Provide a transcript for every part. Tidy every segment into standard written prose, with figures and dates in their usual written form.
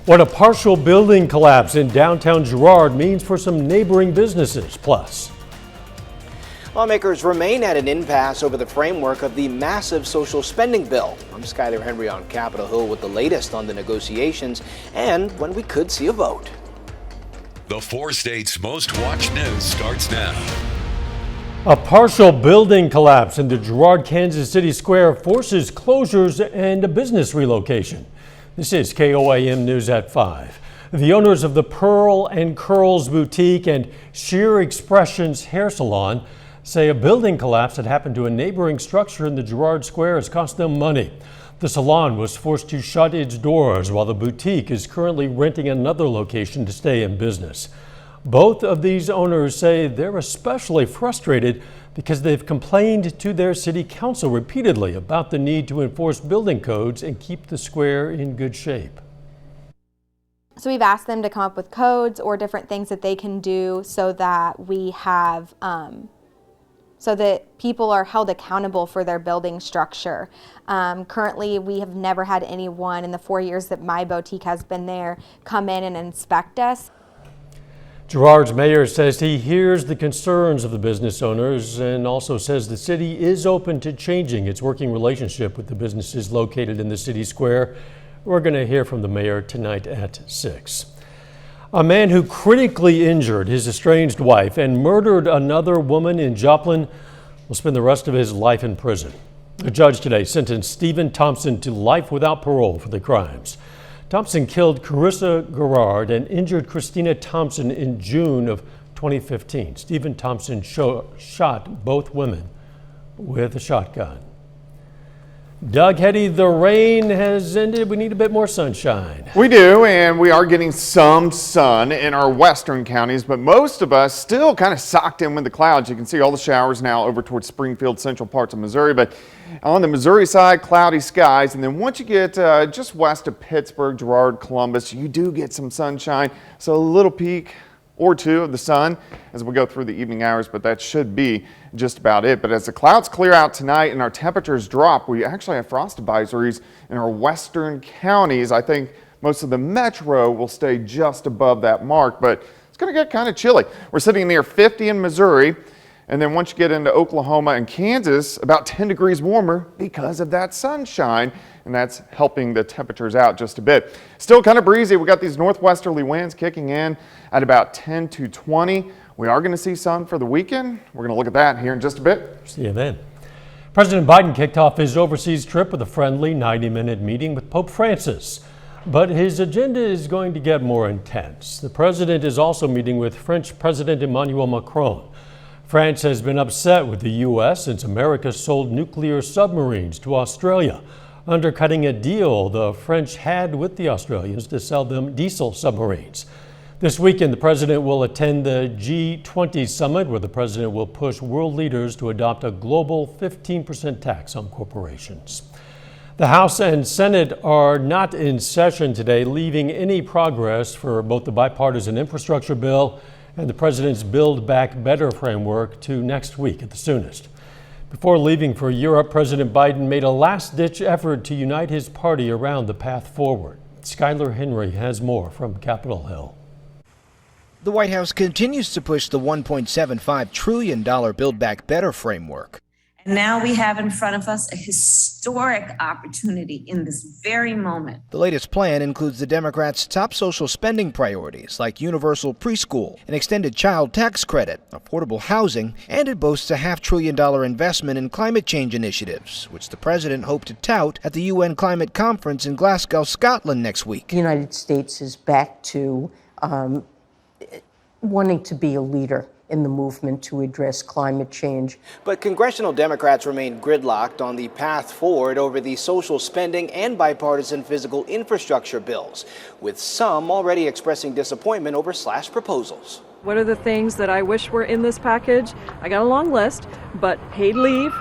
What a partial building collapse in downtown Girard means for some neighboring businesses. Plus, lawmakers remain at an impasse over the framework of the massive social spending bill. I'm Skyler Henry on Capitol Hill with the latest on the negotiations and when we could see a vote. The 4 states' most watched news starts now. A partial building collapse in the Girard, Kansas City Square forces closures and a business relocation. This is KOAM News at 5. The owners of the Pearl and Curls Boutique and Sheer Expressions Hair Salon say a building collapse that happened to a neighboring structure in the Girard Square has cost them money. The salon was forced to shut its doors while the boutique is currently renting another location to stay in business. Both of these owners say they're especially frustrated because they've complained to their city council repeatedly about the need to enforce building codes and keep the square in good shape. So we've asked them to come up with codes or different things that they can do so that we have, so that people are held accountable for their building structure. Currently, we have never had anyone in the 4 years that my boutique has been there come in and inspect us. Girard's mayor says he hears the concerns of the business owners and also says the city is open to changing its working relationship with the businesses located in the city square. We're going to hear from the mayor tonight at 6. A man who critically injured his estranged wife and murdered another woman in Joplin will spend the rest of his life in prison. A judge today sentenced Stephen Thompson to life without parole for the crimes. Thompson killed Carissa Gerard and injured Christina Thompson in June of 2015. Stephen Thompson shot both women with a shotgun. Doug Hetty, the rain has ended. We need a bit more sunshine. We do, and we are getting some sun in our western counties, but most of us still kind of socked in with the clouds. You can see all the showers now over towards Springfield, central parts of Missouri, but on the Missouri side, cloudy skies. And then once you get just west of Pittsburgh, Girard, Columbus, you do get some sunshine. So a little peak or two of the sun as we go through the evening hours, but that should be just about it. But as the clouds clear out tonight and our temperatures drop, we actually have frost advisories in our western counties. I think most of the metro will stay just above that mark, but it's going to get kind of chilly. We're sitting near 50 in Missouri. And then once you get into Oklahoma and Kansas, about 10 degrees warmer because of that sunshine, and that's helping the temperatures out just a bit. Still kind of breezy. We got these northwesterly winds kicking in at about 10 to 20. We are going to see sun for the weekend. We're going to look at that here in just a bit. See you then. President Biden kicked off his overseas trip with a friendly 90-minute meeting with Pope Francis. But his agenda is going to get more intense. The president is also meeting with French President Emmanuel Macron. France has been upset with the U.S. since America sold nuclear submarines to Australia, undercutting a deal the French had with the Australians to sell them diesel submarines. This weekend, the president will attend the G20 summit, where the president will push world leaders to adopt a global 15% tax on corporations. The House and Senate are not in session today, leaving any progress for both the bipartisan infrastructure bill and the president's Build Back Better framework to next week at the soonest. Before leaving for Europe, President Biden made a last-ditch effort to unite his party around the path forward. Skyler Henry has more from Capitol Hill. The White House continues to push the $1.75 trillion Build Back Better framework. And now we have in front of us a historic opportunity in this very moment. The latest plan includes the Democrats' top social spending priorities like universal preschool, an extended child tax credit, affordable housing, and it boasts a $500 billion investment in climate change initiatives, which the president hoped to tout at the UN Climate Conference in Glasgow, Scotland next week. The United States is back to wanting to be a leader in the movement to address climate change. But congressional Democrats remain gridlocked on the path forward over the social spending and bipartisan physical infrastructure bills, with some already expressing disappointment over slashed proposals. What are the things that I wish were in this package? I got a long list, but paid leave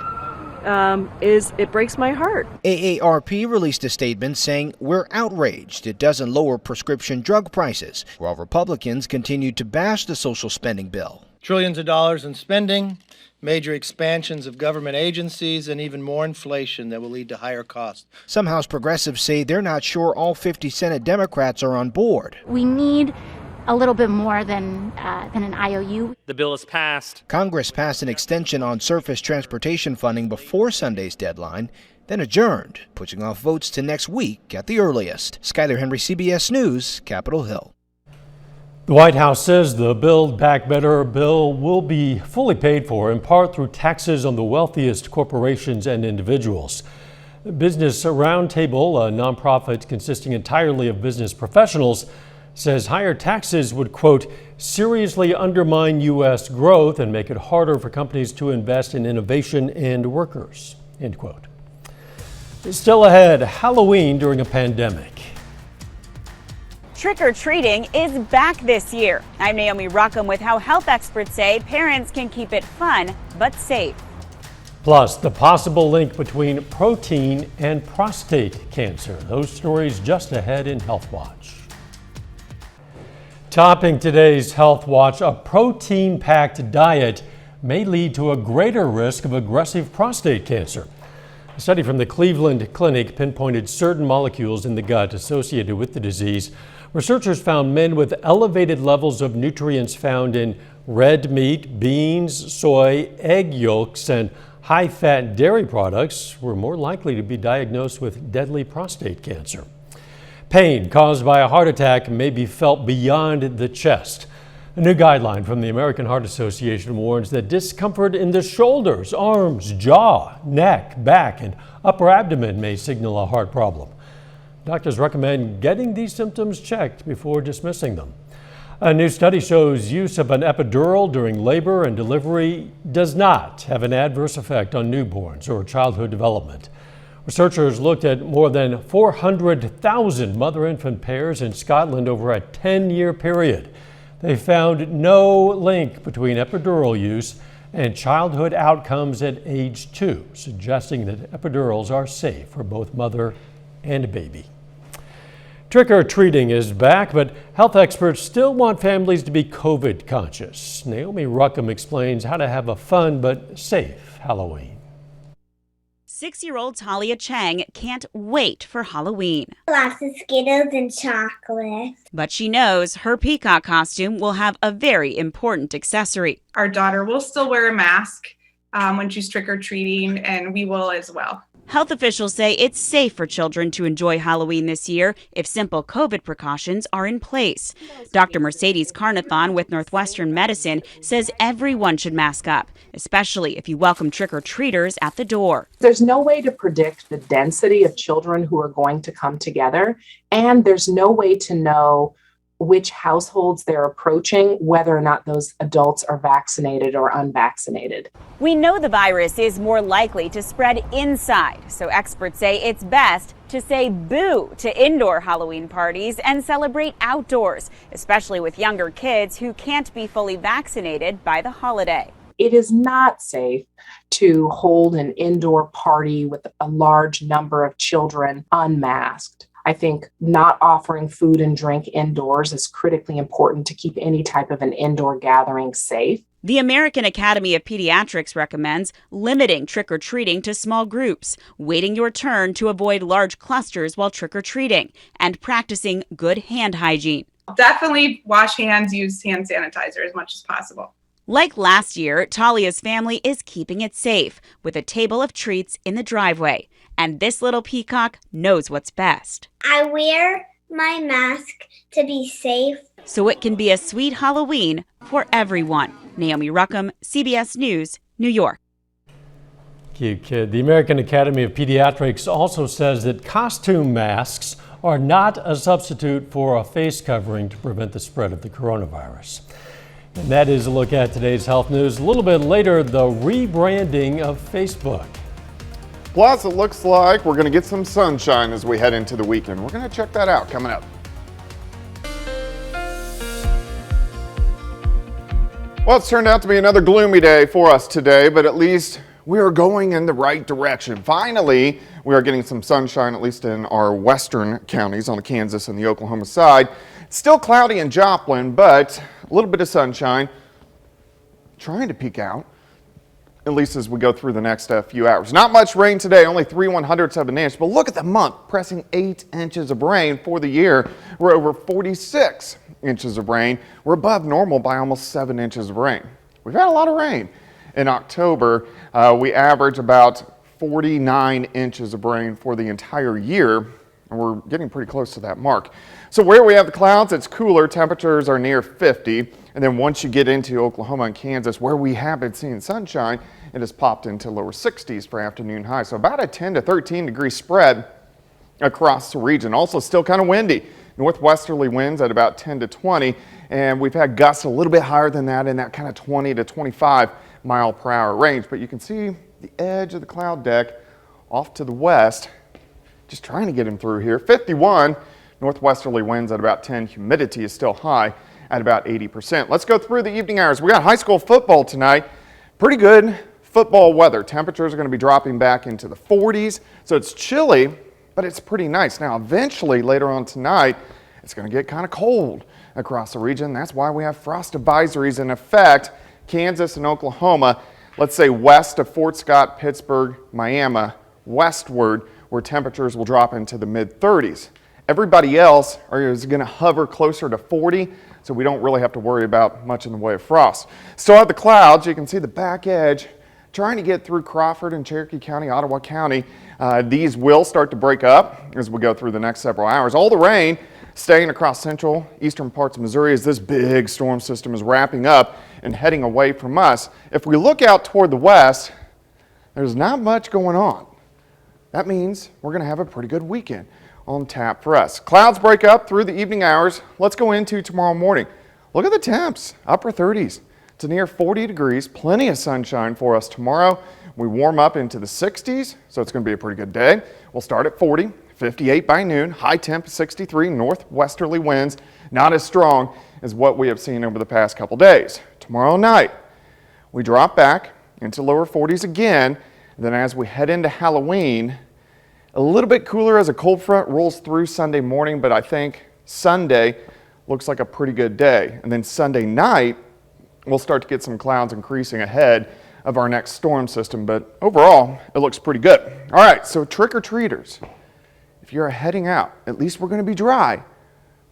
it breaks my heart. AARP released a statement saying, "We're outraged it doesn't lower prescription drug prices," while Republicans continued to bash the social spending bill. Trillions of dollars in spending, major expansions of government agencies, and even more inflation that will lead to higher costs. Some House progressives say they're not sure all 50 Senate Democrats are on board. We need a little bit more than an IOU. The bill is passed. Congress passed an extension on surface transportation funding before Sunday's deadline, then adjourned, pushing off votes to next week at the earliest. Skyler Henry, CBS News, Capitol Hill. The White House says the Build Back Better bill will be fully paid for in part through taxes on the wealthiest corporations and individuals. Business Roundtable, a nonprofit consisting entirely of business professionals, says higher taxes would, quote, seriously undermine U.S. growth and make it harder for companies to invest in innovation and workers, end quote. Still ahead, Halloween during a pandemic. Trick-or-treating is back this year. I'm Naomi Ruckham with how health experts say parents can keep it fun but safe. Plus, the possible link between protein and prostate cancer. Those stories just ahead in Health Watch. Topping today's Health Watch, a protein-packed diet may lead to a greater risk of aggressive prostate cancer. A study from the Cleveland Clinic pinpointed certain molecules in the gut associated with the disease. Researchers found men with elevated levels of nutrients found in red meat, beans, soy, egg yolks, and high-fat dairy products were more likely to be diagnosed with deadly prostate cancer. Pain caused by a heart attack may be felt beyond the chest. A new guideline from the American Heart Association warns that discomfort in the shoulders, arms, jaw, neck, back, and upper abdomen may signal a heart problem. Doctors recommend getting these symptoms checked before dismissing them. A new study shows use of an epidural during labor and delivery does not have an adverse effect on newborns or childhood development. Researchers looked at more than 400,000 mother-infant pairs in Scotland over a 10-year period. They found no link between epidural use and childhood outcomes at age 2, suggesting that epidurals are safe for both mother and baby. Trick-or-treating is back, but health experts still want families to be COVID conscious. Naomi Ruckham explains how to have a fun but safe Halloween. 6-year-old Talia Chang can't wait for Halloween. Lots of Skittles and chocolate. But she knows her peacock costume will have a very important accessory. Our daughter will still wear a mask when she's trick-or-treating, and we will as well. Health officials say it's safe for children to enjoy Halloween this year if simple COVID precautions are in place. Dr. Mercedes Carnathon with Northwestern Medicine says everyone should mask up, especially if you welcome trick-or-treaters at the door. There's no way to predict the density of children who are going to come together, and there's no way to know which households they're approaching, whether or not those adults are vaccinated or unvaccinated. We know the virus is more likely to spread inside, so experts say it's best to say boo to indoor Halloween parties and celebrate outdoors, especially with younger kids who can't be fully vaccinated by the holiday. It is not safe to hold an indoor party with a large number of children unmasked. I think not offering food and drink indoors is critically important to keep any type of an indoor gathering safe. The American Academy of Pediatrics recommends limiting trick-or-treating to small groups, waiting your turn to avoid large clusters while trick-or-treating, and practicing good hand hygiene. Definitely wash hands, use hand sanitizer as much as possible. Like last year, Talia's family is keeping it safe with a table of treats in the driveway. And this little peacock knows what's best. I wear my mask to be safe, so it can be a sweet Halloween for everyone. Naomi Ruckham, CBS News, New York. Cute kid. The American Academy of Pediatrics also says that costume masks are not a substitute for a face covering to prevent the spread of the coronavirus. And that is a look at today's health news. A little bit later, the rebranding of Facebook. Plus, it looks like we're going to get some sunshine as we head into the weekend. We're going to check that out coming up. Well, it's turned out to be another gloomy day for us today, but at least we are going in the right direction. Finally, we are getting some sunshine, at least in our western counties on the Kansas and the Oklahoma side. It's still cloudy in Joplin, but a little bit of sunshine. trying to peak out, at least as we go through the next few hours. Not much rain today, only 3/100ths of an inch, but look at the month, pressing 8 inches of rain. For the year, we're over 46 inches of rain. We're above normal by almost 7 inches of rain. We've had a lot of rain. In October, we average about 49 inches of rain for the entire year, and we're getting pretty close to that mark. So where we have the clouds, it's cooler. Temperatures are near 50. And then once you get into Oklahoma and Kansas, where we have been seeing sunshine, it has popped into lower 60s for afternoon highs. So about a 10 to 13 degree spread across the region. Also still kind of windy. Northwesterly winds at about 10 to 20. And we've had gusts a little bit higher than that in that kind of 20 to 25 mile per hour range. But you can see the edge of the cloud deck off to the west. Just trying to get him through here. 51. Northwesterly winds at about 10. Humidity is still high at about 80%. Let's go through the evening hours. We got high school football tonight. Pretty good football weather. Temperatures are going to be dropping back into the 40s. So it's chilly, but it's pretty nice. Now, eventually, later on tonight, it's going to get kind of cold across the region. That's why we have frost advisories in effect. Kansas and Oklahoma, let's say west of Fort Scott, Pittsburgh, Miami, westward, where temperatures will drop into the mid-30s. Everybody else is going to hover closer to 40, so we don't really have to worry about much in the way of frost. Still have the clouds. You can see the back edge trying to get through Crawford and Cherokee County, Ottawa County. These will start to break up as we go through the next several hours. All the rain staying across central, eastern parts of Missouri as this big storm system is wrapping up and heading away from us. If we look out toward the west, there's not much going on. That means we're going to have a pretty good weekend on tap for us. Clouds break up through the evening hours. Let's go into tomorrow morning. Look at the temps, upper 30s to near 40 degrees. Plenty of sunshine for us tomorrow. We warm up into the 60s, so it's going to be a pretty good day. We'll start at 40, 58 by noon, high temp 63, northwesterly winds, not as strong as what we have seen over the past couple days. Tomorrow night, we drop back into lower 40s again. Then as we head into Halloween, a little bit cooler as a cold front rolls through Sunday morning, but I think Sunday looks like a pretty good day. And then Sunday night, we'll start to get some clouds increasing ahead of our next storm system, but overall, it looks pretty good. All right, so trick-or-treaters, if you're heading out, at least we're going to be dry.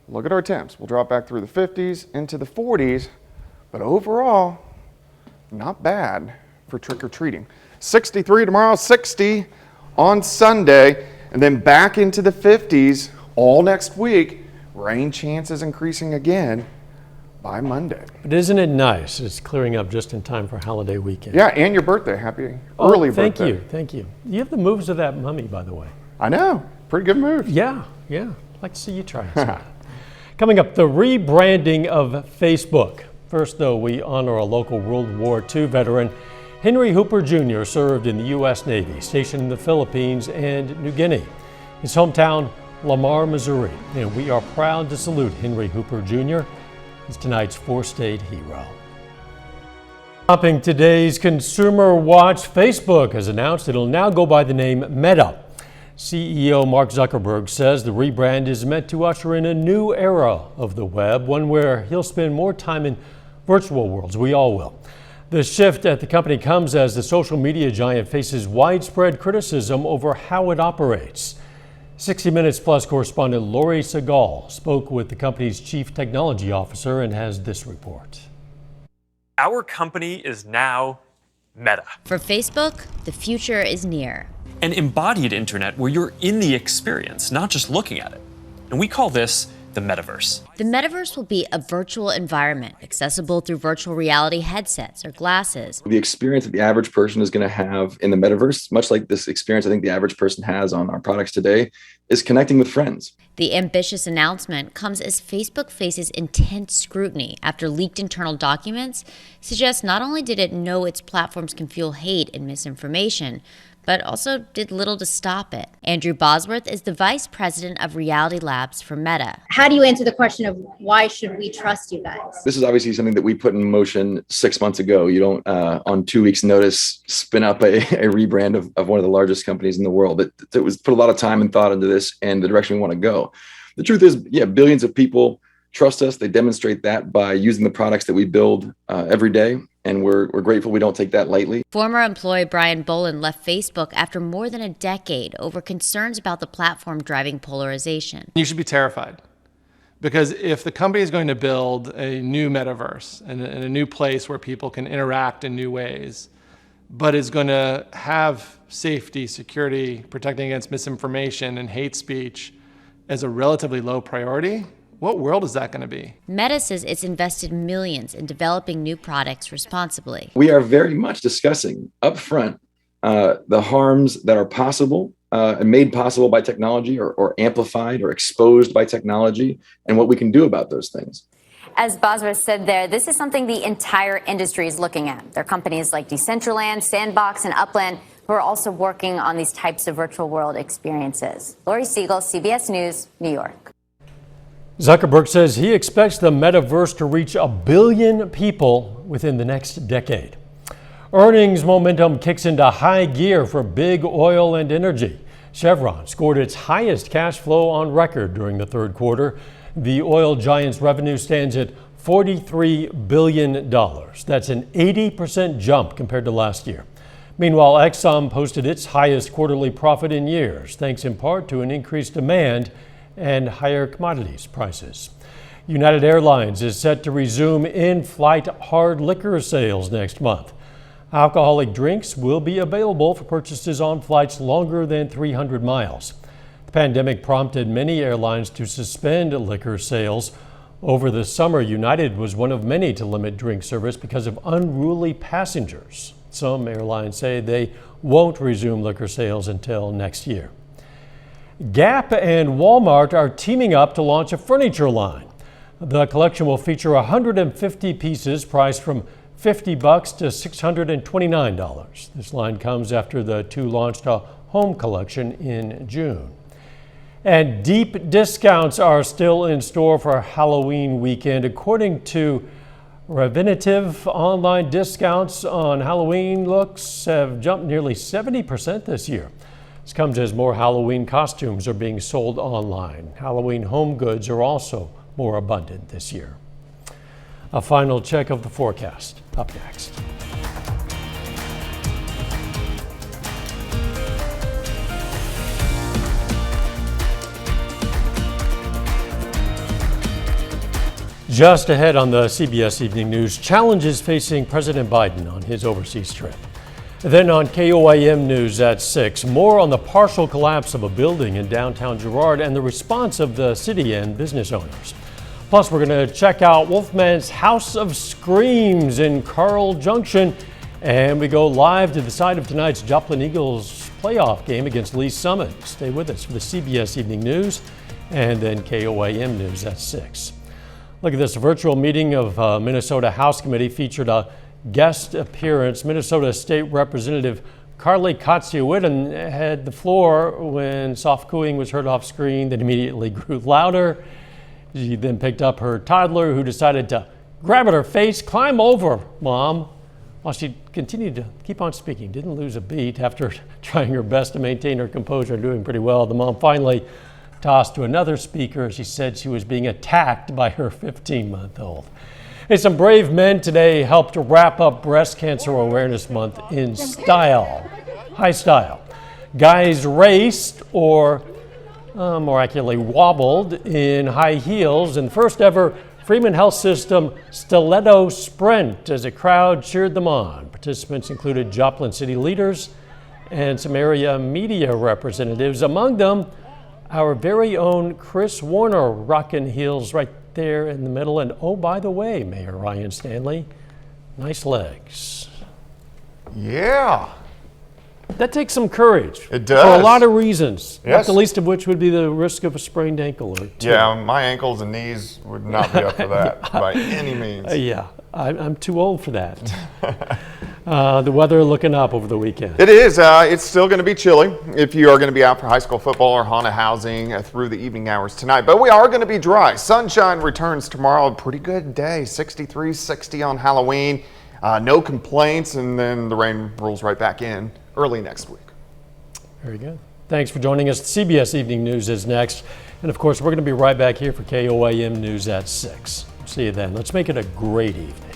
Look at our temps. We'll drop back through the 50s into the 40s, but overall, not bad for trick-or-treating. 63 tomorrow, 60 on Sunday, and then back into the 50s all next week. Rain chances increasing again by Monday. But isn't it nice? It's clearing up just in time for holiday weekend. Yeah, and your birthday. Happy early birthday. Thank you, thank you. You have the moves of that mummy, by the way. I know, pretty good move. Yeah. I'd like to see you try it. Coming up, the rebranding of Facebook. First, though, we honor a local World War II veteran. Henry Hooper Jr. served in the U.S. Navy, stationed in the Philippines and New Guinea. His hometown, Lamar, Missouri. And we are proud to salute Henry Hooper Jr. He's tonight's four-state hero. Topping today's Consumer Watch, Facebook has announced it'll now go by the name Meta. CEO Mark Zuckerberg says the rebrand is meant to usher in a new era of the web, one where he'll spend more time in virtual worlds. We all will. The shift at the company comes as the social media giant faces widespread criticism over how it operates. 60 Minutes Plus correspondent Lori Segal spoke with the company's chief technology officer and has this report. Our company is now Meta. For Facebook, the future is near. An embodied internet where you're in the experience, not just looking at it. And we call this the metaverse. The metaverse will be a virtual environment accessible through virtual reality headsets or glasses. The experience that the average person is going to have in the metaverse, much like this experience I think the average person has on our products today, is connecting with friends. The ambitious announcement comes as Facebook faces intense scrutiny after leaked internal documents suggest not only did it know its platforms can fuel hate and misinformation, but also did little to stop it. Andrew Bosworth is the vice president of Reality Labs for Meta. How do you answer the question of why should we trust you guys? This is obviously something that we put in motion 6 months ago. You don't, on 2 weeks' notice, spin up a rebrand of one of the largest companies in the world. It was put a lot of time and thought into this and the direction we want to go. The truth is, billions of people trust us. They demonstrate that by using the products that we build every day. And we're grateful we don't take that lightly. Former employee Brian Bolin left Facebook after more than a decade over concerns about the platform driving polarization. You should be terrified, because if the company is going to build a new metaverse and a new place where people can interact in new ways, but is going to have safety, security, protecting against misinformation and hate speech as a relatively low priority, what world is that going to be? Meta says it's invested millions in developing new products responsibly. We are very much discussing upfront the harms that are possible and made possible by technology or amplified or exposed by technology, and what we can do about those things. As Bosworth said there, this is something the entire industry is looking at. There are companies like Decentraland, Sandbox, and Upland who are also working on these types of virtual world experiences. Lori Siegel, CBS News, New York. Zuckerberg says he expects the metaverse to reach 1 billion people within the next decade. Earnings momentum kicks into high gear for big oil and energy. Chevron scored its highest cash flow on record during the third quarter. The oil giant's revenue stands at $43 billion. That's an 80% jump compared to last year. Meanwhile, Exxon posted its highest quarterly profit in years, thanks in part to an increased demand and higher commodities prices. United Airlines is set to resume in-flight hard liquor sales next month. Alcoholic drinks will be available for purchases on flights longer than 300 miles. The pandemic prompted many airlines to suspend liquor sales. Over the summer, United was one of many to limit drink service because of unruly passengers. Some airlines say they won't resume liquor sales until next year. Gap and Walmart are teaming up to launch a furniture line. The collection will feature 150 pieces priced from $50 to $629. This line comes after the two launched a home collection in June. And deep discounts are still in store for Halloween weekend. According to Revinative, online discounts on Halloween looks have jumped nearly 70% this year. This comes as more Halloween costumes are being sold online. Halloween home goods are also more abundant this year. A final check of the forecast up next. Just ahead on the CBS Evening News, challenges facing President Biden on his overseas trip. Then on KOAM News at 6, more on the partial collapse of a building in downtown Girard and the response of the city and business owners. Plus, we're going to check out Wolfman's House of Screams in Carl Junction, and we go live to the site of tonight's Joplin Eagles playoff game against Lee Summit. Stay with us for the CBS Evening News and then KOAM News at 6. Look at this, a virtual meeting of Minnesota House Committee featured a guest appearance. Minnesota State Representative Carly Kotziewicz had the floor when soft cooing was heard off screen that immediately grew louder. She then picked up her toddler, who decided to grab at her face, climb over, Mom, while she continued to keep on speaking. Didn't lose a beat after trying her best to maintain her composure and doing pretty well. The mom finally tossed to another speaker. She said she was being attacked by her 15-month-old. Hey, some brave men today helped to wrap up Breast Cancer Awareness Month in style, high style. Guys raced, or more accurately wobbled, in high heels in the first ever Freeman Health System Stiletto Sprint as a crowd cheered them on. Participants included Joplin city leaders and some area media representatives. Among them, our very own Chris Warner, rocking heels right there in the middle. And oh, by the way, Mayor Ryan Stanley, nice legs. Yeah. That takes some courage. It does. For a lot of reasons. Yes. Not the least of which would be the risk of a sprained ankle or two. Yeah, my ankles and knees would not be up for that by any means. Yeah, I'm too old for that. The weather looking up over the weekend. It is. It's still going to be chilly if you are going to be out for high school football or haunted housing through the evening hours tonight. But we are going to be dry. Sunshine returns tomorrow. A pretty good day. 63, 60 on Halloween. No complaints, and then the rain rolls right back in early next week. Very good. Thanks for joining us. CBS Evening News is next. And of course, we're going to be right back here for KOAM News at 6. See you then. Let's make it a great evening.